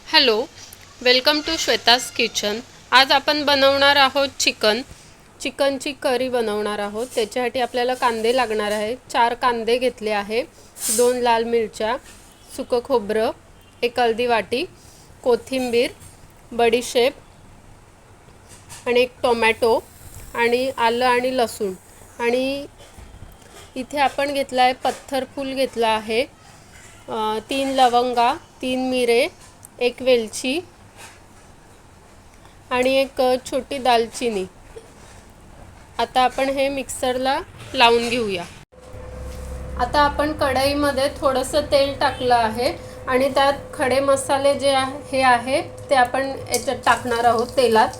Hello, welcome to Shweta's kitchen. आज आपण बनवणार आहोत चिकनची करी बनवणार आहोत। त्याच्यासाठी आपल्याला कांदे लागणार आहे। 4 कांदे घेतले आहे, 2 लाल मिरच्या, सुकं खोबरं, 1 अर्धी वाटी, कोथिंबीर, बडीशेप आणि 1 टोमॅटो आणि आलं आणि लसूण। आणि इथे आपण घेतला आहे पत्थर फूल घेतला आहे, 3 लवंगा, 3 मिरे, 1 वेलची आणि 1 छोटी दालचिनी। आता आपण हे मिक्सरला लावून घेऊया। आता आपण कढईमध्ये थोडंसं तेल टाकलं आहे आणि त्यात खडे मसाले जे आहे ते आपण याच्यात टाकणार आहोत तेलात।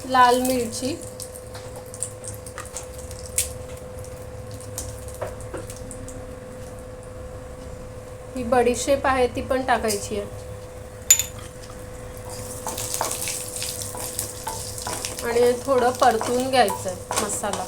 लाल मिरची, ही बडीशेप आहे ती पण टाकायची आहे आणि थोडं परतून घ्यायचं आहे मसाला।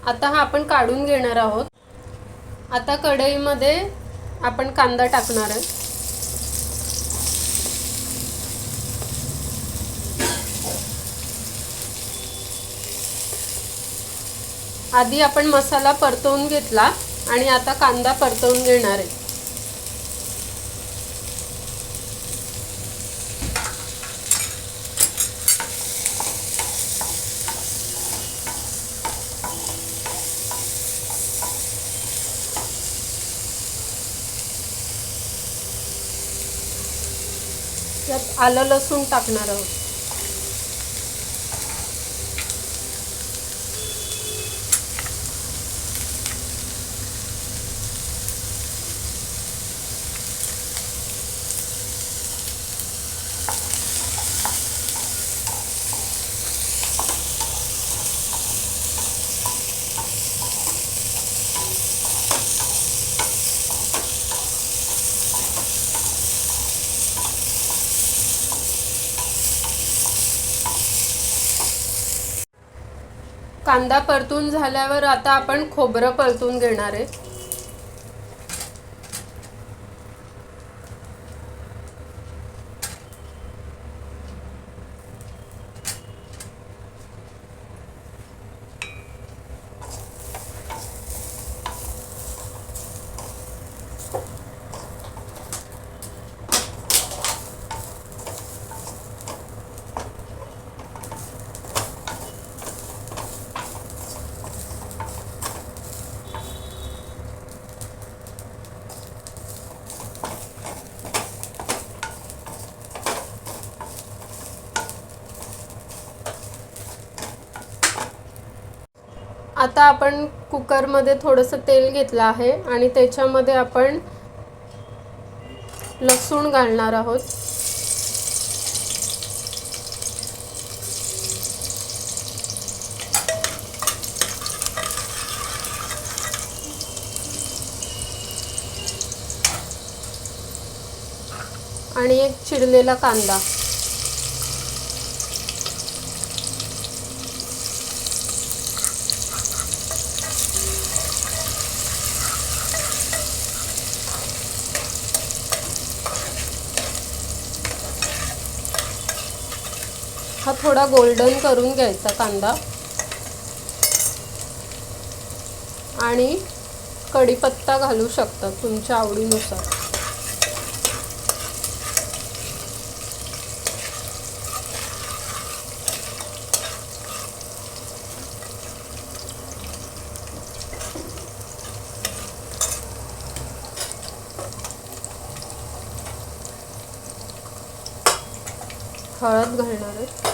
आता हा आपण काढून घेणार आहोत। आता कढईमध्ये आपण कांदा टाकणार आहे। आधी आपण मसाला परतवून घेतला आणि आता कांदा परतवून घेणार आहे। यात आलं लसूण टाकणार आहोत। कांदा परतून झाल्यावर आता आपण खोबरं परतून घेणार आहे। आता आपण कुकरमध्ये थोडंसं तेल घेतलं आहे आणि त्याच्यामध्ये आपण लसूण घालणार आहोत। आणि 1 चिरलेला कांदा। हा थोडा गोल्डन करून घ्यायचा कांदा आणि कढीपत्ता घालू शकता तुमच्या आवडीनुसार। हळद घालणार आहे।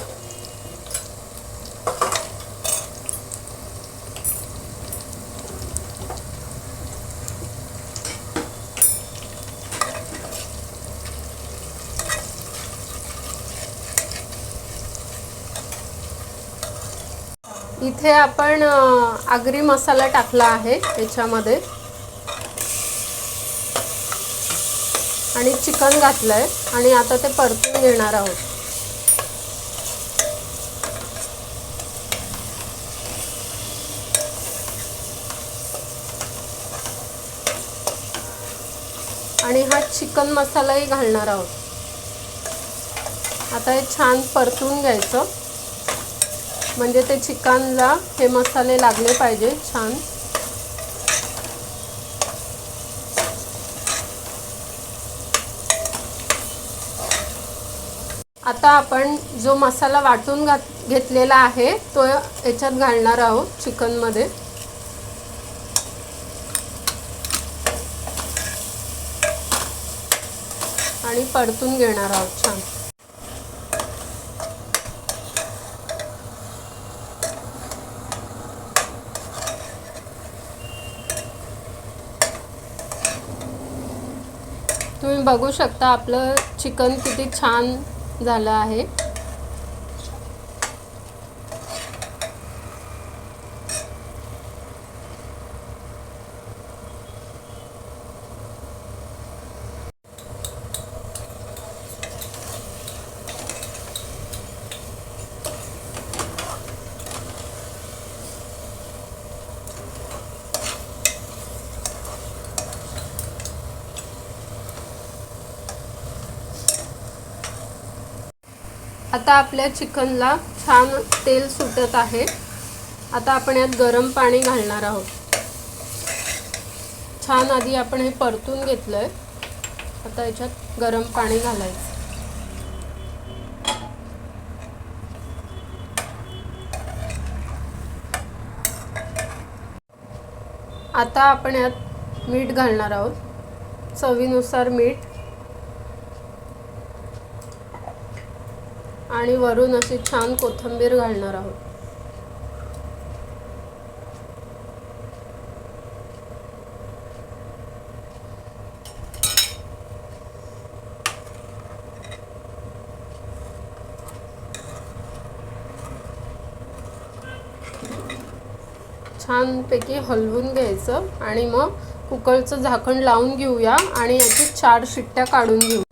इथे आपण आगरी मसाला टाकला आहे याच्यामध्ये आणि चिकन घातलं आहे आणि आता ते परतून घेणार आहोत. आणि हा चिकन मसालाही घालणार आहोत. आता हे छान परतून घ्यायचं म्हणजे ते चिकनला हे मसाले लागले पाहिजे छान. आता आपण जो मसाला वाटून घेतलेला आहे तो याच्यात घालणार आहोत चिकनमध्ये. आणि परतून घेणार आहोत छान. तुम्ही बघू शकता आपलं चिकन किती छान झालं आहे. आता आपल्या चिकनला छान तेल सुटत आहे. आता आपण यात गरम पाणी घालणार आहोत. छान आधी आपण हे परतून घेतलंय. आता याच्यात गरम पाणी घालायचं. आता आपण यात मीठ घालणार आहोत, चवीनुसार मीठ. आणि वरून अशी छान कोथिंबीर घालणार आहोत. छानपैकी हलवून घ्यायचं आणि मग कुकरचं झाकण लावून घेऊया आणि याची 4 शिट्ट्या काढून घेऊ.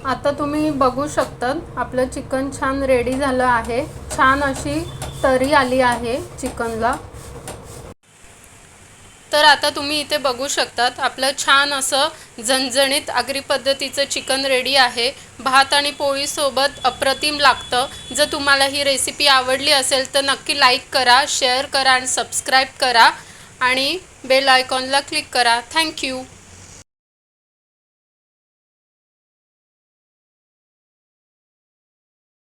आता तुम्ही बघू शकता आपलं चिकन छान रेडी झालं आहे. छान अशी तरी आली आहे चिकनला. तर आता तुम्ही इथे बघू शकतात आपलं छान असं झणझणीत आगरी पद्धतीचं चिकन रेडी आहे. भात आणि पोळीसोबत अप्रतिम लागतं. जर तुम्हाला ही रेसिपी आवडली असेल तर नक्की लाईक करा, शेअर करा आणि सबस्क्राईब करा आणि बेल आयकॉनला क्लिक करा. थँक्यू.